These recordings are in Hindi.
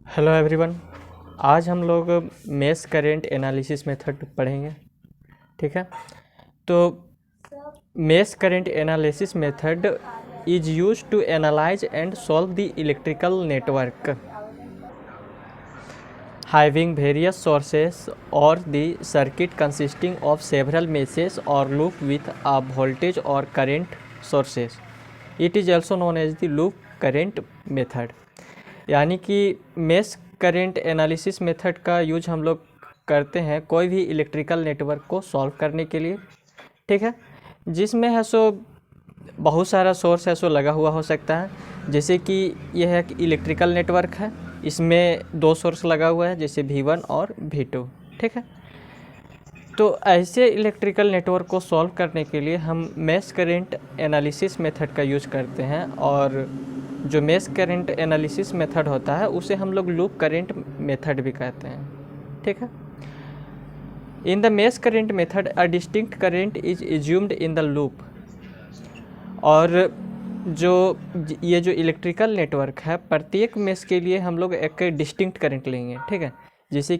Hello everyone. आज हम लोग मेश करेंट एनालिसिस मेथड पढ़ेंगे। ठीक है, तो mesh current analysis method is use to analyse and solve the electrical network having various sources or the circuit consisting of several meshes or loop with a voltage or current sources. It is also known as the loop current method. यानी कि मेश करेंट एनालिसिस मेथड का यूज हम लोग करते हैं कोई भी इलेक्ट्रिकल नेटवर्क को सॉल्व करने के लिए। ठीक है, जिसमें है सो बहुत सारा सोर्स है सो लगा हुआ हो सकता है। जैसे कि यह एक इलेक्ट्रिकल नेटवर्क है, इसमें दो सोर्स लगा हुआ है जैसे V1 और V2। ठीक है, तो ऐसे इलेक्ट्रिकल नेटवर्क को सॉल्व करने के लिए हम मेश करेंट एनालिसिस मेथड का यूज करते हैं। और जो मेश करेंट एनालिसिस मेथड होता है उसे हम लोग लूप करेंट मेथड भी कहते हैं। ठीक है, in the mesh current method a distinct current is assumed in the loop. और जो ये जो इलेक्ट्रिकल नेटवर्क है, प्रत्येक मेश के लिए हम लोग एक डिस्टिंक्ट करंट लेंगे। ठीक है, जैसे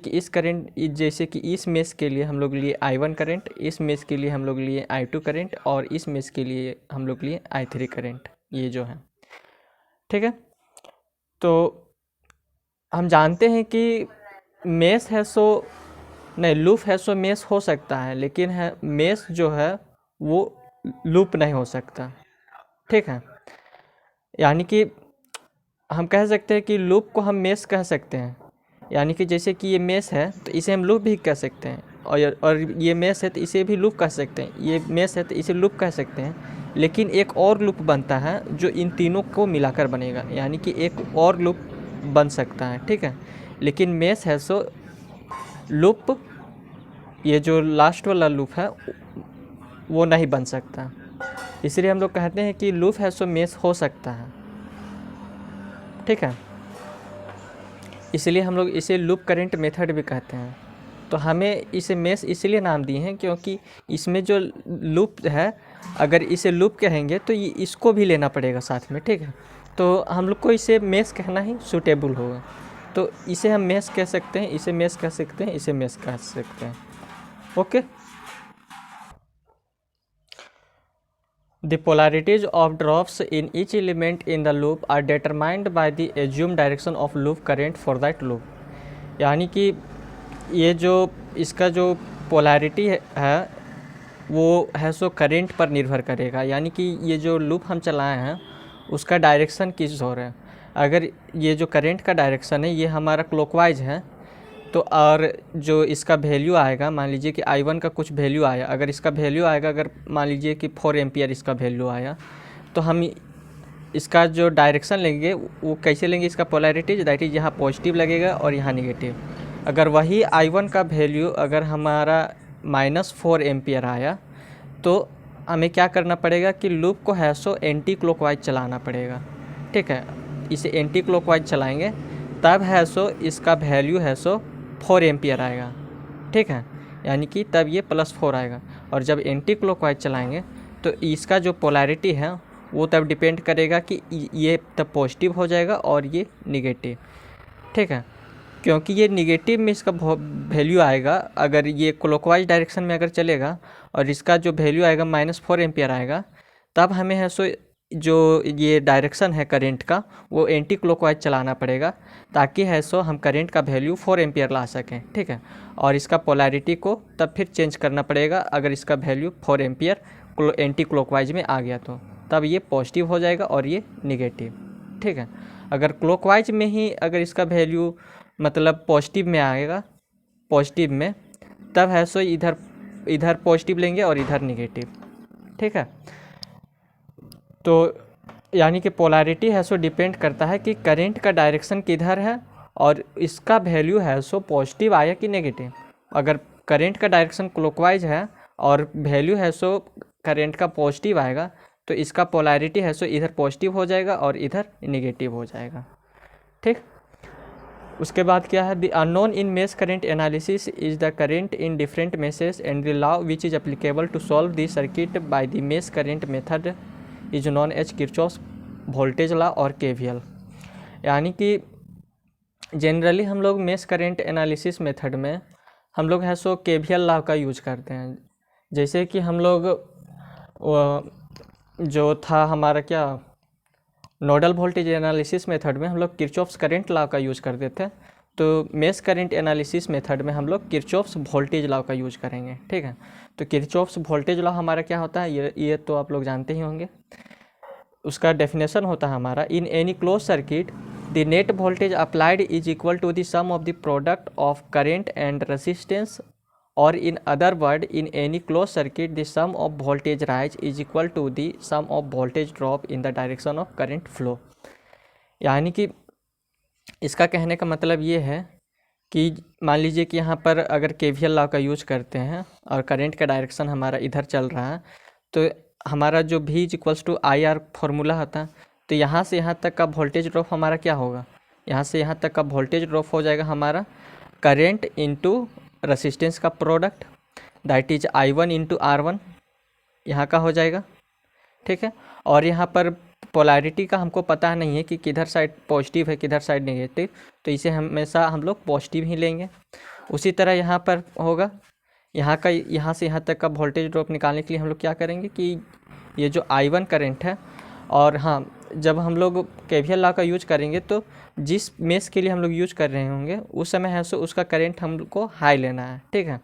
कि इस मेश के लिए हम लोग लिए I1 करंट, इस मेश के लिए हम लोग लिए I2 करंट और इस मेश के लिए हम लोग लिए I3 करंट, ये जो है। ठीक है, तो हम जानते हैं कि मेश है सो नहीं, लूप है सो मेश हो सकता है, लेकिन है मेश जो है वो लूप नहीं हो सकता। ठीक है, यानी कि हम कह सकते हैं कि लूप को हम मेश कह सकते हैं। यानी कि जैसे कि ये मेश है तो इसे हम लूप भी कह सकते हैं, और ये मेश है तो इसे भी लूप कह सकते हैं, ये मेश है तो इसे लूप कह सकते हैं। लेकिन एक और लूप बनता है जो इन तीनों को मिलाकर बनेगा, यानी कि एक और लूप बन सकता है। ठीक है, लेकिन मेश है सो लूप, ये जो लास्ट वाला लूप है वो नहीं बन सकता। इसलिए हम लोग कहते हैं कि लूप है सो मेश हो सकता है। ठीक है, इसलिए हम लोग इसे लूप करेंट मेथड भी कहते हैं। तो हमें इसे मेश इसलिए नाम दिए हैं क्योंकि इसमें जो लूप है, अगर इसे लूप कहेंगे तो ये इसको भी लेना पड़ेगा साथ में। ठीक है, तो हम लोग को इसे मेश कहना ही सूटेबल होगा। तो इसे हम मेश कह सकते हैं, इसे मेश कह सकते हैं, इसे मेश कह सकते हैं। Okay, the polarities of drops in each element in the loop are determined by the assumed direction of loop current for that loop. यानी कि ये जो इसका जो पोलैरिटी है वो है सो करेंट पर निर्भर करेगा। यानी कि ये जो लूप हम चलाए हैं उसका डायरेक्शन किस ओर है। अगर ये जो करेंट का डायरेक्शन है ये हमारा क्लॉकवाइज है, तो और जो इसका वैल्यू आएगा, मान लीजिए कि I1 का कुछ वैल्यू आया, अगर इसका वैल्यू आएगा, अगर मान लीजिए कि 4 एम्पियर इसका वैल्यू आया, तो हम इसका जो डायरेक्शन लेंगे वो कैसे लेंगे, इसका पोलैरिटी दैट इज यहाँ पॉजिटिव लगेगा और यहाँ निगेटिव। अगर वही I1 का वैल्यू अगर हमारा -4 एम्पियर आया तो हमें क्या करना पड़ेगा कि लूप को है सो एंटी क्लॉकवाइज चलाना पड़ेगा। ठीक है, इसे एंटी क्लॉकवाइज चलाएंगे तब है सो इसका वैल्यू है सो 4 एम्पियर आएगा। ठीक है, यानी कि तब ये +4 आएगा। और जब एंटी क्लॉकवाइज चलाएंगे तो इसका जो पोलैरिटी है वो तब डिपेंड करेगा कि ये तब पॉजिटिव हो जाएगा और ये निगेटिव। ठीक है, क्योंकि ये निगेटिव में इसका वैल्यू आएगा, अगर ये क्लॉकवाइज डायरेक्शन में अगर चलेगा और इसका जो वैल्यू आएगा -4 एम्पियर आएगा, तब हमें है सो जो ये डायरेक्शन है करंट का वो एंटी क्लॉकवाइज चलाना पड़ेगा, ताकि है सो हम करंट का वैल्यू 4 एम्पियर ला सकें। ठीक है, और इसका पोलैरिटी को तब फिर चेंज करना पड़ेगा, अगर इसका वैल्यू 4 एम्पियर एंटी क्लॉकवाइज में आ गया तो तब ये पॉजिटिव हो जाएगा और ये निगेटिव। ठीक है, अगर क्लॉकवाइज में ही अगर इसका वैल्यू मतलब पॉजिटिव में आएगा, पॉजिटिव में, तब है सो इधर पॉजिटिव लेंगे और इधर निगेटिव। ठीक है, तो यानी कि पोलैरिटी है सो डिपेंड करता है कि करंट का डायरेक्शन किधर है और इसका वैल्यू है सो पॉजिटिव आया कि नेगेटिव। अगर करंट का डायरेक्शन क्लॉकवाइज है और वैल्यू है सो करंट का पॉजिटिव आएगा तो इसका पोलैरिटी है सो इधर पॉजिटिव हो जाएगा और इधर निगेटिव हो जाएगा। ठीक, उसके बाद क्या है, the unknown in mesh current analysis is the current in different meshes and the law which is applicable to solve the circuit by the mesh current method is known as Kirchhoff's voltage law or KVL। यानी कि जनरली हम लोग मेश करेंट एनालिसिस मेथड में हम लोग है सो केवीएल लॉ का यूज करते हैं। जैसे कि हम लोग जो था हमारा क्या नोडल वोल्टेज एनालिसिस मेथड में हम लोग किरचॉफ्स करंट लॉ का यूज़ करते थे, तो मेश करंट एनालिसिस मेथड में हम लोग किरचॉफ्स वोल्टेज लॉ का यूज करेंगे। ठीक है, तो किरचॉफ्स वोल्टेज लॉ हमारा क्या होता है, ये तो आप लोग जानते ही होंगे। उसका डेफिनेशन होता है हमारा, in any close circuit the net voltage applied is equal to the sum of the product of current and resistance, और in other word in any close circuit the sum of voltage rise is equal to the sum of voltage drop in the direction of current flow. यानी कि इसका कहने का मतलब ये है कि मान लीजिए कि यहाँ पर अगर केवीएल लॉ का यूज करते हैं और करंट का डायरेक्शन हमारा इधर चल रहा है, तो हमारा जो V equals to I R formula होता है, तो यहाँ से यहाँ तक का वोल्टेज ड्रॉप हमारा क्या होगा, यहाँ से यहाँ तक का वोल्टेज ड्रॉप हो जाएगा हमारा करंट इंटू रेसिस्टेंस का product, that is I1 into R1 यहाँ का हो जाएगा। ठीक है, और यहाँ पर पोलैरिटी का हमको पता नहीं है कि किधर साइड पॉजिटिव है किधर साइड नेगेटिव, तो इसे हमेशा हम लोग पॉजिटिव ही लेंगे। उसी तरह यहाँ पर होगा, यहाँ से यहाँ तक का वोल्टेज ड्रॉप निकालने के लिए हम लोग क्या करेंगे कि ये जो I1 करंट है, और हाँ जब हम लोग केवीएल लॉ का यूज करेंगे तो जिस मेश के लिए हम लोग यूज कर रहे होंगे उस समय है सो उसका करंट हमको हाई लेना है। ठीक है,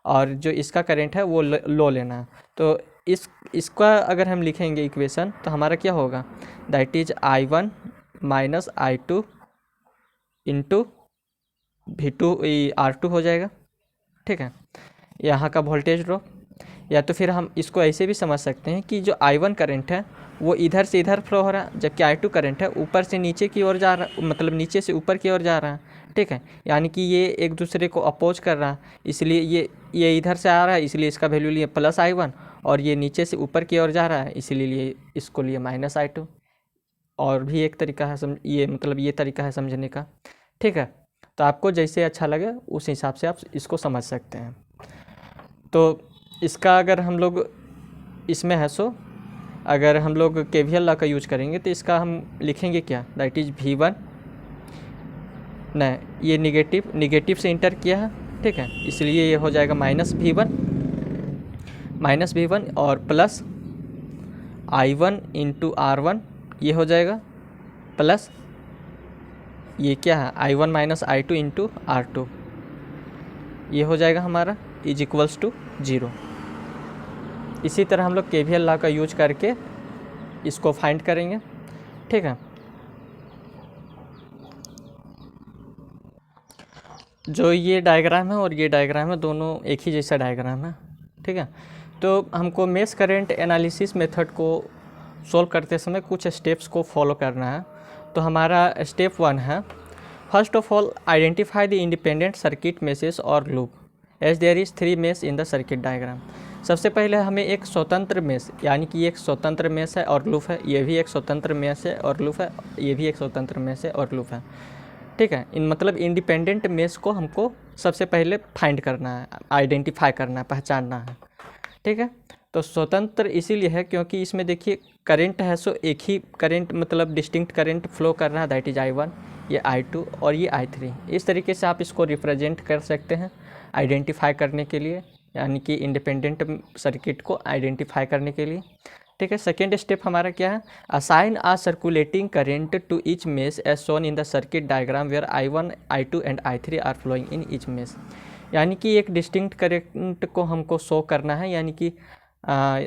और जो इसका करंट है वो लो लेना है। तो इसका अगर हम लिखेंगे इक्वेशन तो हमारा क्या होगा, that is I1 minus I2 into V2 R2 हो जाएगा। ठीक है, यहाँ का वोल्टेज ड्रॉप, या तो फिर हम इसको ऐसे भी समझ सकते हैं कि जो I1 करंट है वो इधर से इधर फ्लो हो रहा है, जबकि I2 करंट है ऊपर से नीचे की ओर जा रहा है, मतलब नीचे से ऊपर की ओर जा रहा है। ठीक है, यानी कि ये एक दूसरे को अपोज कर रहा है, इसलिए ये इधर से आ रहा है इसलिए इसका वैल्यू लिए प्लस I1, और ये नीचे से ऊपर की ओर जा रहा है इसलिए इसको लिए माइनस I2। और भी एक तरीका है ये तरीका है समझने का। ठीक है, तो आपको जैसे अच्छा लगे उस हिसाब से आप इसको समझ सकते हैं। तो इसका अगर हम लोग इसमें है सो अगर हम लोग केवीएल लॉ का यूज करेंगे तो इसका हम लिखेंगे क्या, दैट इज V1, नहीं ये निगेटिव से इंटर किया है। ठीक है, इसलिए ये हो जाएगा माइनस V1 और प्लस I1 इंटू R1 ये हो जाएगा, प्लस ये क्या है I1 minus I2 into R2 ये हो जाएगा हमारा इज इक्वल्स टू 0। इसी तरह हम लोग केवीएल लॉ का यूज करके इसको फाइंड करेंगे। ठीक है, जो ये डायग्राम है और ये डायग्राम है दोनों एक ही जैसा डायग्राम है। ठीक है, तो हमको मेश करंट एनालिसिस मेथड को सॉल्व करते समय कुछ स्टेप्स को फॉलो करना है। तो हमारा स्टेप 1 है, first of all identify the independent circuit meshes और loop as there is 3 mesh in the circuit diagram. सबसे पहले हमें एक स्वतंत्र मेश, यानी कि एक स्वतंत्र मेश है और लूप है, ये भी एक स्वतंत्र मेश है और लूप है, ये भी एक स्वतंत्र मेश है और लूप है। ठीक है, इन मतलब इंडिपेंडेंट मेश को हमको सबसे पहले फाइंड करना है, आइडेंटिफाई करना है, पहचानना है। ठीक है, तो स्वतंत्र इसीलिए है क्योंकि इसमें देखिए करंट है सो एक ही करंट मतलब डिस्टिंक्ट करंट फ्लो कर रहा है, दैट इज I1, ये I2 और ये I3। इस तरीके से आप इसको रिप्रेजेंट कर सकते हैं आइडेंटिफाई करने के लिए, यानी कि इंडिपेंडेंट सर्किट को आइडेंटिफाई करने के लिए। ठीक है, सेकेंड स्टेप हमारा क्या है, assign a circulating current to each mesh as shown in the circuit diagram where I1, I2 and I3 are flowing in each mesh. यानी कि एक डिस्टिंक्ट करेंट को हमको शो करना है, यानी कि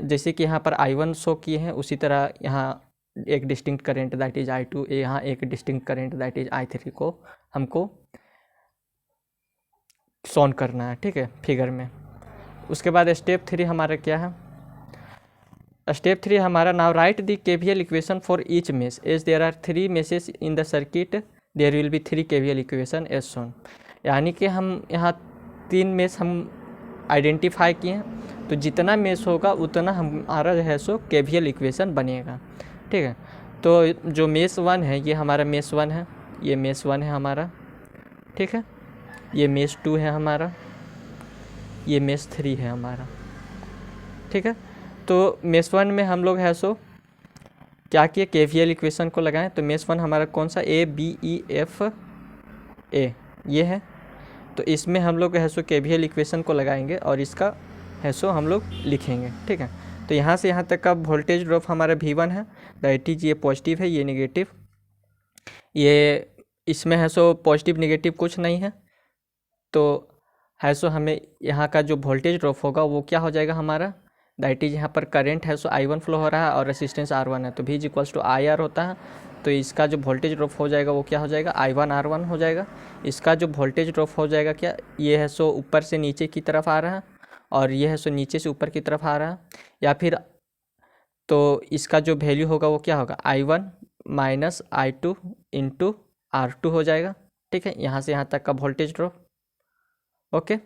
जैसे कि यहाँ पर I1 शो किए हैं उसी तरह यहाँ एक distinct current that is I2, यहाँ एक distinct current that is I3 को हमको शोन करना है। ठीक है, फिगर में। उसके बाद स्टेप 3 हमारा क्या है, स्टेप 3 हमारा now write the KVL equation for each mesh as there are 3 meshes in the circuit there will be 3 KVL equation as shown. यानी कि हम यहाँ 3 मेश हम आइडेंटिफाई किए हैं, तो जितना मेश होगा उतना हमारा जो है सो केवीएल इक्वेशन बनेगा। ठीक है, तो जो मेश 1 है ये हमारा मेश 1 है, ये मेश 1 है हमारा। ठीक है, ये मेश 2 है हमारा, ये मेश 3 है हमारा। ठीक है, तो मेश 1 में हम लोग है सो क्या किए, केवीएल इक्वेशन को लगाएं। तो मेश 1 हमारा कौन सा, A B E F ए ये है। तो इसमें हम लोग हैसो केवीएल इक्वेशन को लगाएंगे और इसका हैसो हम लोग लिखेंगे, ठीक है। तो यहाँ से यहाँ तक का वोल्टेज ड्रॉप हमारा V1 है, दैट इज ये पॉजिटिव है, ये नेगेटिव, ये इसमें हैसो पॉजिटिव नेगेटिव कुछ नहीं है। तो हैसो हमें यहाँ का जो वोल्टेज ड्रॉप होगा वो क्या हो जाएगा हमारा, दैट इज यहाँ पर करंट है सो I1 फ्लो हो रहा है और रेसिस्टेंस R1 है, तो V इक्वल्स टू IR होता है। तो इसका जो वोल्टेज ड्रॉप हो जाएगा वो क्या हो जाएगा, I1 R1 हो जाएगा। इसका जो वोल्टेज ड्रॉप हो जाएगा क्या, ये है सो ऊपर से नीचे की तरफ आ रहा है और ये है सो नीचे से ऊपर की तरफ आ रहा है, या फिर तो इसका जो वैल्यू होगा वो क्या होगा, I1 minus I2 into R2 हो जाएगा, ठीक है। यहाँ से यहाँ तक का वोल्टेज ड्रॉप, ओके।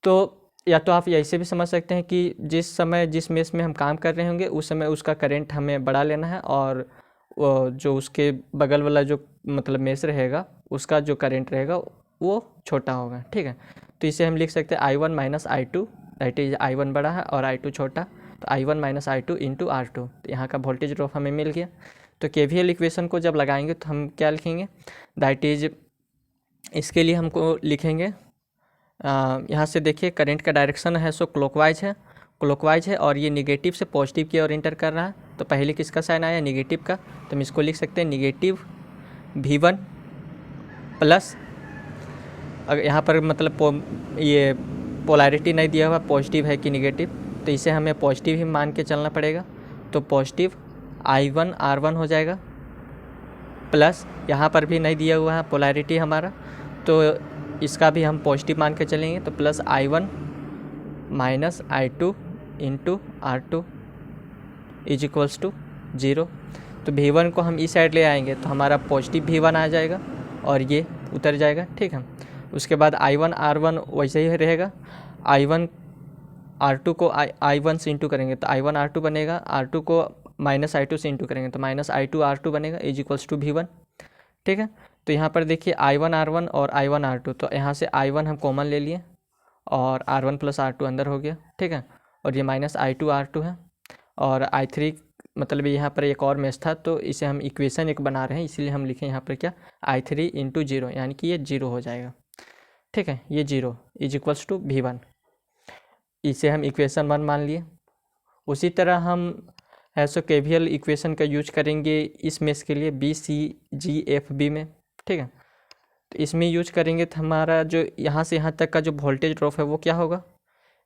तो या तो आप ऐसे भी समझ सकते हैं कि जिस समय जिस मेष में हम काम कर रहे होंगे उस समय उसका करंट हमें बढ़ा लेना है और जो उसके बगल वाला जो मतलब मेष रहेगा उसका जो करंट रहेगा वो छोटा होगा, ठीक है। तो इसे हम लिख सकते हैं I1 minus I2, that is I1 बड़ा है और I2 छोटा, तो I1 minus I2 into R2, तो यहाँ का वोल्टेज ड्रॉप हमें मिल गया। तो KVL इक्वेशन को जब लगाएंगे तो हम क्या लिखेंगे, दैट इज इसके लिए हमको लिखेंगे यहाँ से देखिए करंट का डायरेक्शन है सो क्लॉकवाइज है और ये निगेटिव से पॉजिटिव की ओर इंटर कर रहा है। तो पहले किसका साइन आया, निगेटिव का, तो हम इसको लिख सकते हैं निगेटिव V1 प्लस, अगर यहाँ पर मतलब ये पोलैरिटी नहीं दिया हुआ पॉजिटिव है कि निगेटिव, तो इसे हमें पॉजिटिव ही मान के चलना पड़ेगा। तो पॉजिटिव I1 R1 हो जाएगा प्लस, यहाँ पर भी नहीं दिया हुआ है पोलैरिटी हमारा, तो इसका भी हम पॉजिटिव मान के चलेंगे, तो plus I1 minus I2 into R2 is equals to 0। तो V1 को हम इस साइड ले आएंगे तो हमारा पॉजिटिव V1 आ जाएगा और ये उतर जाएगा, ठीक है। उसके बाद I1 R1 वैसे ही रहेगा, I1 R2 को I1 से इंटू करेंगे तो I1 R2 बनेगा, R2 को माइनस I2 से इंटू करेंगे तो माइनस I2 R2 बनेगा इज इक्वल्स टू V1, ठीक है। तो यहाँ पर देखिए I1 R1 और I1 R2, तो यहाँ से I1 हम कॉमन ले लिए और R1 प्लस R2 अंदर हो गया, ठीक है। और ये माइनस I2 R2 है और I3 मतलब यहाँ पर एक और मेष था तो इसे हम इक्वेशन एक बना रहे हैं, इसीलिए हम लिखें यहाँ पर क्या I3 इंटू 0, यानी कि ये 0 हो जाएगा, ठीक है। ये 0 इज इक्वल्स टू V1, इसे हम इक्वेशन 1 मान लिए। उसी तरह हम ऐसो KVL इक्वेशन का यूज करेंगे इस मेष के लिए BCGFB में, ठीक है। तो इसमें यूज करेंगे तो हमारा जो यहाँ से यहाँ तक का जो वोल्टेज ड्रॉप है वो क्या होगा,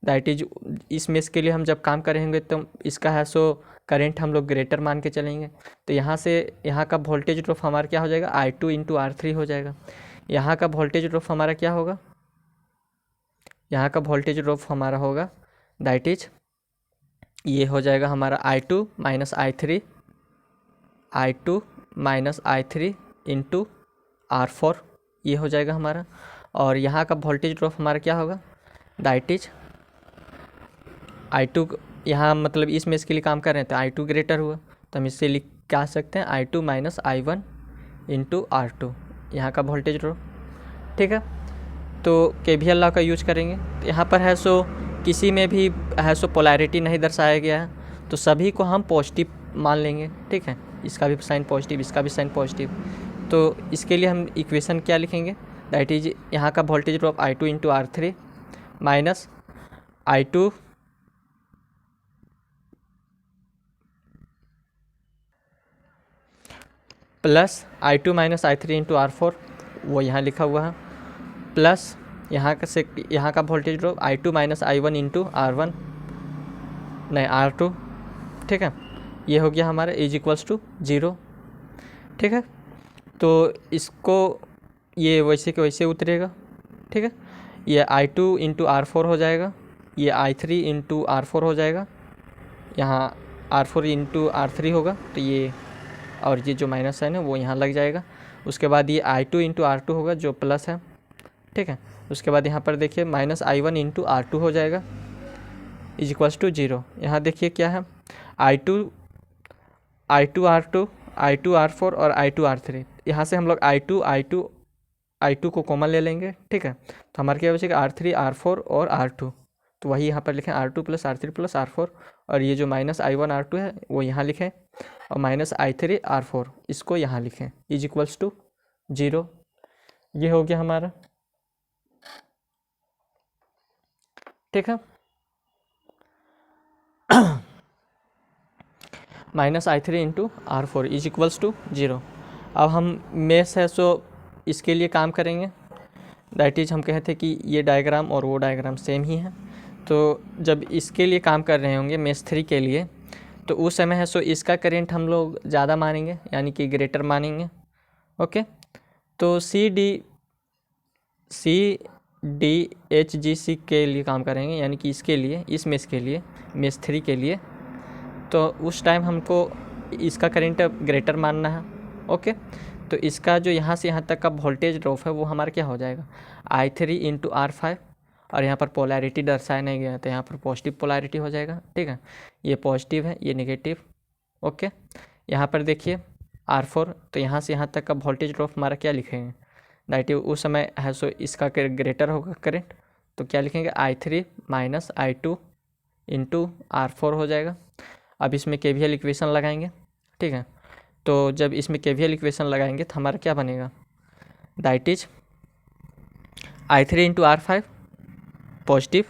दैट इज इस मेष के लिए हम जब काम करेंगे तो इसका है सो करंट हम लोग ग्रेटर मान के चलेंगे। तो यहाँ से यहाँ का वोल्टेज ड्रॉप हमारा क्या हो जाएगा, I2 इंटू R3 हो जाएगा। यहाँ का वोल्टेज ड्रॉप हमारा क्या होगा, यहाँ का वोल्टेज ड्रॉप हमारा होगा दैट इज ये हो जाएगा हमारा I2 minus I3 into R4, ये हो जाएगा हमारा। और यहाँ का वोल्टेज ड्रॉप हमारा क्या होगा, दैट इज I2, यहाँ मतलब इस मेष के लिए काम कर रहे हैं तो I2 ग्रेटर हुआ, तो हम इससे लिख क्या सकते हैं I2 minus I1 into R2, यहाँ का वोल्टेज ड्रॉप, ठीक है। तो KVL लॉ का यूज करेंगे। तो यहाँ पर है सो किसी में भी है सो पोलैरिटी नहीं दर्शाया गया है, तो सभी को हम पॉजिटिव मान लेंगे, ठीक है। इसका भी साइन पॉजिटिव, इसका भी साइन पॉजिटिव। तो इसके लिए हम इक्वेशन क्या लिखेंगे, दैट इज यहाँ का voltage drop I2 into R3 minus I2 plus I2 minus I3 into R4, वो यहाँ लिखा हुआ है, प्लस यहाँ का से यहाँ का voltage drop I2 minus I1 into R1 नहीं R2, ठीक है। ये हो गया हमारा इज इक्वल्स टू 0, ठीक है। तो इसको ये वैसे के वैसे उतरेगा, ठीक है। ये I2 इंटू R4 हो जाएगा, ये I3 इंटू R4 हो जाएगा, यहाँ R4 इंटू R3 होगा, तो ये और ये जो माइनस साइन है वो यहाँ लग जाएगा। उसके बाद ये I2 इंटू R2 होगा जो प्लस है, ठीक है। उसके बाद यहाँ पर देखिए माइनस I1 इंटू R2 हो जाएगा इज इक्वल्स टू 0। यहाँ देखिए क्या है I2 R2 I2 R4 और I2 R3, यहाँ से हम लोग I2 को कॉमन ले लेंगे, ठीक है। तो हमारे क्या बचेगा R3 R4 और R2, तो वही यहाँ पर लिखें R2 plus R3 plus R4, और ये जो माइनस I1 R2 है वो यहाँ लिखें और माइनस I3 R4 इसको यहाँ लिखें इज इक्वल्स टू 0। ये हो गया हमारा, ठीक है। Minus I three into R four is equals to 0। अब हम मेस है सो इसके लिए काम करेंगे, दैट इज हम कहते हैं कि ये डायग्राम और वो डायग्राम सेम ही है। तो जब इसके लिए काम कर रहे होंगे मेस 3 के लिए, तो उस समय है सो इसका करेंट हम लोग ज़्यादा मानेंगे, यानी कि ग्रेटर मानेंगे। ओके, तो सी डी एच जी सी के लिए काम करेंगे, यानी कि इसके लिए, इस मेस के लिए, मेस 3 के लिए। तो उस टाइम हमको इसका करेंट ग्रेटर मानना है। ओके, तो इसका जो यहाँ से यहाँ तक का वोल्टेज ड्रॉप है वो हमारा क्या हो जाएगा, आई थ्री इंटू आर फाइव, और यहाँ पर पोलैरिटी दर्शाया नहीं गया तो यहाँ पर पॉजिटिव पोलैरिटी हो जाएगा, ठीक है। ये पॉजिटिव है, ये नेगेटिव। ओके, यहाँ पर देखिए आर फोर, तो यहाँ से यहाँ तक का वोल्टेज ड्रॉप हमारा क्या लिखेंगे, दैट उस समय है सो इसका ग्रेटर होगा करंट, तो क्या लिखेंगे, I three minus I two into R four हो जाएगा। अब इसमें केवीएल इक्वेशन लगाएंगे, ठीक है। तो जब इसमें केवीएल इक्वेशन लगाएंगे तो हमारा क्या बनेगा, that is I three into R five positive,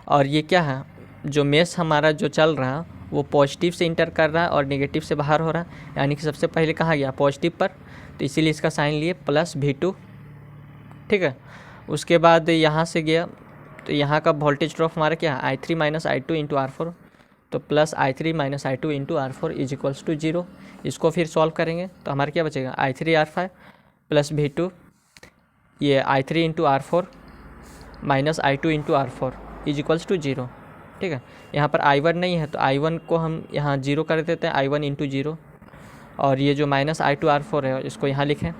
और ये क्या है, जो मेस हमारा जो चल रहा है वो पॉजिटिव से इंटर कर रहा है और नेगेटिव से बाहर हो रहा है, यानी कि सबसे पहले कहाँ गया, पॉजिटिव पर, तो इसीलिए इसका साइन लिए प्लस V2, ठीक है। उसके बाद यहाँ से गया तो यहाँ का वोल्टेज ड्रॉप हमारा क्या है, I three minus I two into R four, तो plus I three minus I two into R four is equals to 0। इसको फिर सॉल्व करेंगे तो हमारा क्या बचेगा, I three R five plus V2, ये I three into R four minus I two into R four is equals to 0, ठीक है। यहाँ पर I1 नहीं है तो I1 को हम यहाँ 0 कर देते हैं, I1 इंटू 0, और ये जो minus I two R four है इसको यहाँ लिखें,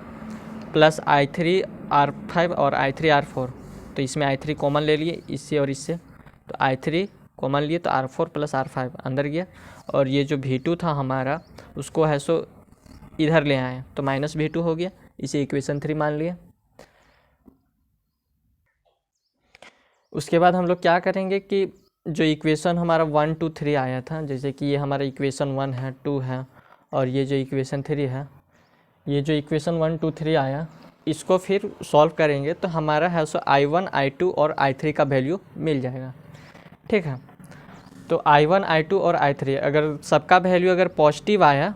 plus I three R five और आई थ्री आर फोर, तो इसमें आई थ्री कॉमन ले लिए इससे और इससे, तो आई थ्री कॉमन लिए तो R four plus R five अंदर गया, और ये जो V2 था हमारा उसको है सो इधर ले आए तो माइनस V2 हो गया, इसे इक्वेशन 3 मान लिया। उसके बाद हम लोग क्या करेंगे कि जो इक्वेशन हमारा 1 2 3 आया था, जैसे कि ये हमारा इक्वेशन 1 है, 2 है, और ये जो इक्वेशन 3 है, ये जो इक्वेशन 1 2 3 आया, इसको फिर सॉल्व करेंगे तो हमारा है सो I1 I2 और I3 का वैल्यू मिल जाएगा, ठीक है। तो I1 I2 और I3 अगर सबका वैल्यू अगर पॉजिटिव आया,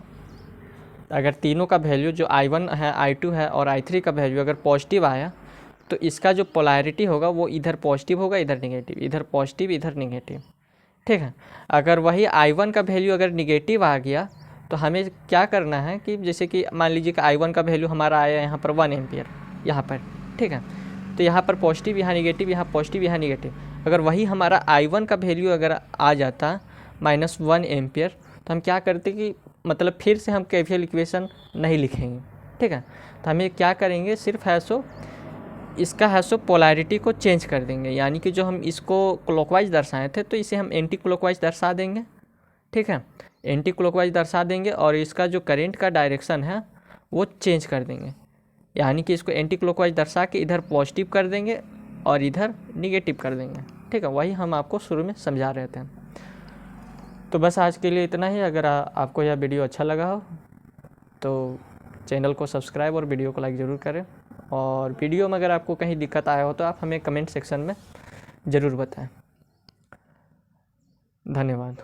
अगर तीनों का वैल्यू जो I1 है, I2 है और I3 का वैल्यू अगर पॉजिटिव आया, तो इसका जो पोलैरिटी होगा वो इधर पॉजिटिव होगा, इधर नेगेटिव, इधर पॉजिटिव इधर नेगेटिव, ठीक है। अगर वही I1 का वैल्यू अगर निगेटिव आ गया तो हमें क्या करना है कि जैसे कि मान लीजिए कि I1 का वैल्यू हमारा आया यहाँ पर 1 एम्पियर यहाँ पर, ठीक है। तो यहाँ पर पॉजिटिव, यहाँ निगेटिव, यहाँ पॉजिटिव, यहाँ निगेटिव, अगर वही हमारा I1 का वैल्यू अगर आ जाता -1 एम्पियर, तो हम क्या करते कि मतलब फिर से हम केवीएल इक्वेशन नहीं लिखेंगे, ठीक है। तो हमें क्या करेंगे, सिर्फ है सो इसका है सो पोलैरिटी को चेंज कर देंगे, यानी कि जो हम इसको क्लॉकवाइज दर्शाए थे तो इसे हम एंटी क्लॉकवाइज दर्शा देंगे, ठीक है। एंटी क्लॉकवाइज दर्शा देंगे और इसका जो करंट का डायरेक्शन है वो चेंज कर देंगे, यानी कि इसको एंटी क्लॉकवाइज दर्शा के इधर पॉजिटिव कर देंगे और इधर निगेटिव कर देंगे, ठीक है। वही हम आपको शुरू में समझा रहे थे। तो बस आज के लिए इतना ही। अगर आपको यह वीडियो अच्छा लगा हो तो चैनल को सब्सक्राइब और वीडियो को लाइक ज़रूर करें, और वीडियो में अगर आपको कहीं दिक्कत आया हो तो आप हमें कमेंट सेक्शन में ज़रूर बताएं। धन्यवाद।